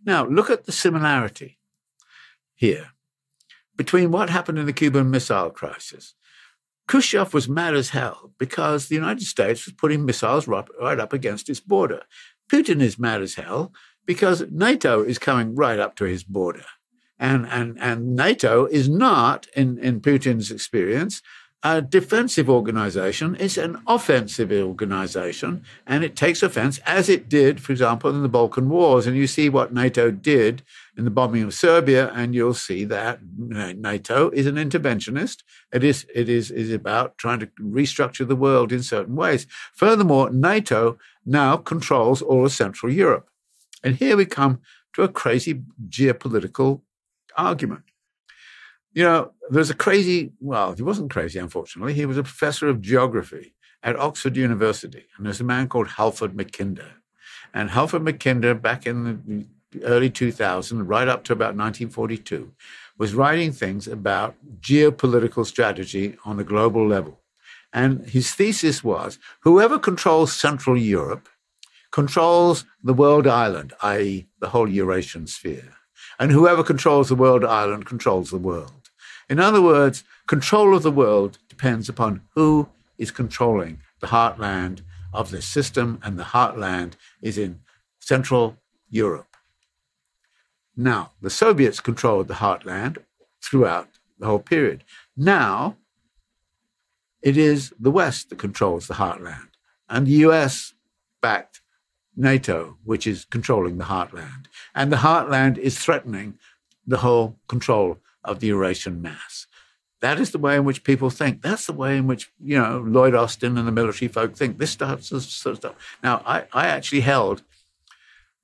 Now, look at the similarity here between what happened in the Cuban Missile Crisis. Khrushchev was mad as hell because the United States was putting missiles right up against its border. Putin is mad as hell because NATO is coming right up to his border. And NATO is not, in Putin's experience, a defensive organization. It's an offensive organization, and it takes offense, as it did, for example, in the Balkan Wars. And you see what NATO did in the bombing of Serbia, and you'll see that NATO is an interventionist. It is about trying to restructure the world in certain ways. Furthermore, NATO now controls all of Central Europe. And here we come to a crazy geopolitical argument. You know, there's a crazy, well, he wasn't crazy, unfortunately. He was a professor of geography at Oxford University. And there's a man called Halford Mackinder. And Halford Mackinder, back in the early 2000s, right up to about 1942, was writing things about geopolitical strategy on the global level. And his thesis was, whoever controls Central Europe controls the world island, i.e. the whole Eurasian sphere. And whoever controls the world island controls the world. In other words, control of the world depends upon who is controlling the heartland of this system, and the heartland is in Central Europe. Now, the Soviets controlled the heartland throughout the whole period. Now, it is the West that controls the heartland, and the US backed NATO, which is controlling the heartland. And the heartland is threatening the whole control of the Eurasian mass. That is the way in which people think. That's the way in which, you know, Lloyd Austin and the military folk think. This stuff, sort of stuff. Now, I actually held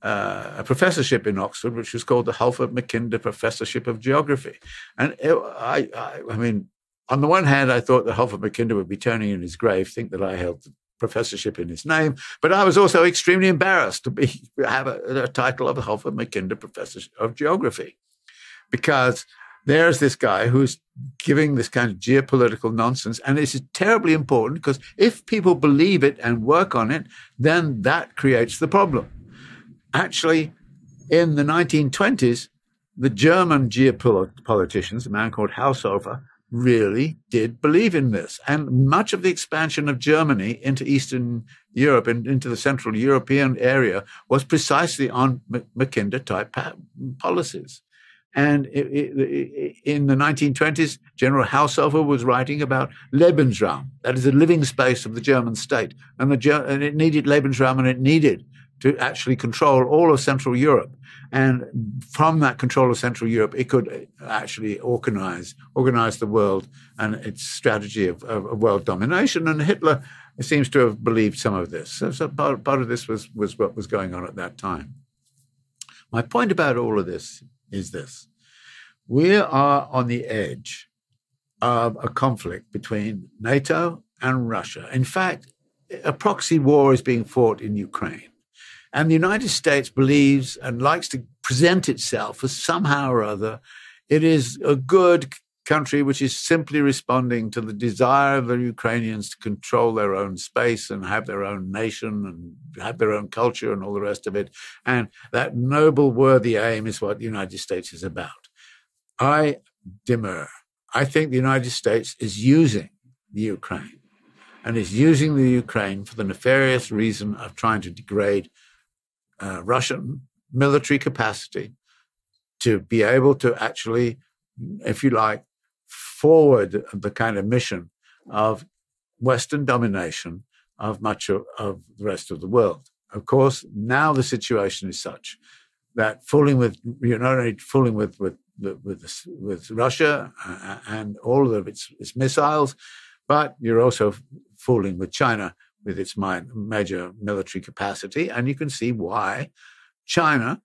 a professorship in Oxford, which was called the Halford Mackinder Professorship of Geography. And I mean, on the one hand, I thought that Halford Mackinder would be turning in his grave, think that I held the professorship in his name, but I was also extremely embarrassed to have a title of the Halford Mackinder Professor of Geography, because there's this guy who's giving this kind of geopolitical nonsense, and it's terribly important because if people believe it and work on it, then that creates the problem. Actually, in the 1920s, the German geopoliticians, a man called Haushofer, really did believe in this. And much of the expansion of Germany into Eastern Europe and into the Central European area was precisely on Mackinder-type policies. And in the 1920s, General Haushofer was writing about Lebensraum, that is the living space of the German state. And it needed Lebensraum, and it needed to actually control all of Central Europe. And from that control of Central Europe, it could actually organize the world and its strategy of world domination. And Hitler seems to have believed some of this. So part of this was what was going on at that time. My point about all of this is this. We are on the edge of a conflict between NATO and Russia. In fact, a proxy war is being fought in Ukraine. And the United States believes and likes to present itself as somehow or other it is a good country which is simply responding to the desire of the Ukrainians to control their own space and have their own nation and have their own culture and all the rest of it. And that noble, worthy aim is what the United States is about. I demur. I think the United States is using the Ukraine and is using the Ukraine for the nefarious reason of trying to degrade Russian military capacity to be able to actually, if you like, forward the kind of mission of Western domination of much of the rest of the world. Of course, now the situation is such that you're not only fooling with Russia and all of its missiles, but you're also fooling with China with its major military capacity. And you can see why China,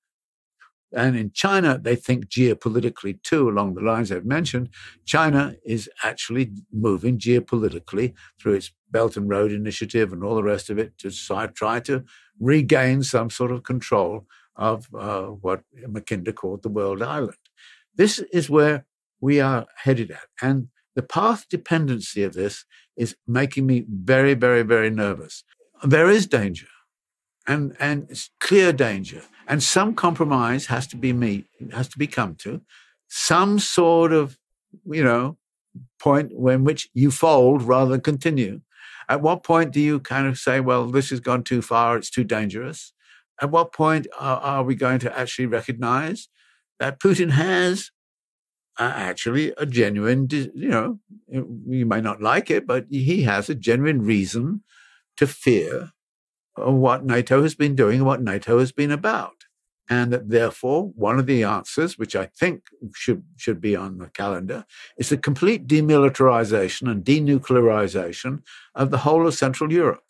and in China, they think geopolitically too, along the lines I've mentioned. China is actually moving geopolitically through its Belt and Road Initiative and all the rest of it to try to regain some sort of control of what Mackinder called the world island. This is where we are headed at. And the path dependency of this is making me very, very, very nervous. There is danger. and it's clear danger. And some compromise has to be come to, some sort of, point in which you fold rather than continue. At what point do you kind of say, well, this has gone too far, it's too dangerous? At what point are we going to actually recognize that Putin has actually a genuine, you may not like it, but he has a genuine reason to fear what NATO has been doing and what NATO has been about. And that therefore, one of the answers, which I think should be on the calendar, is the complete demilitarization and denuclearization of the whole of Central Europe.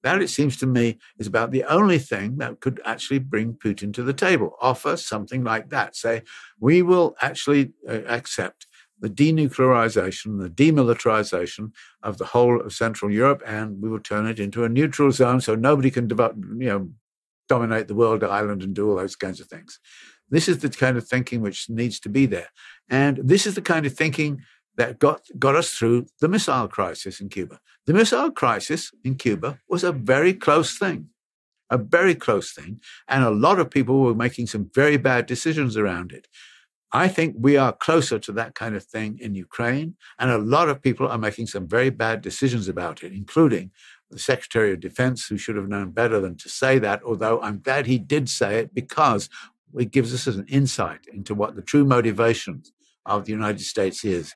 That, it seems to me, is about the only thing that could actually bring Putin to the table. Offer something like that. Say, we will actually accept the denuclearization, the demilitarization of the whole of Central Europe, and we will turn it into a neutral zone so nobody can dominate the world island and do all those kinds of things. This is the kind of thinking which needs to be there. And this is the kind of thinking that got us through the missile crisis in Cuba. The missile crisis in Cuba was a very close thing, and a lot of people were making some very bad decisions around it. I think we are closer to that kind of thing in Ukraine, and a lot of people are making some very bad decisions about it, including the Secretary of Defense, who should have known better than to say that, although I'm glad he did say it because it gives us an insight into what the true motivation of the United States is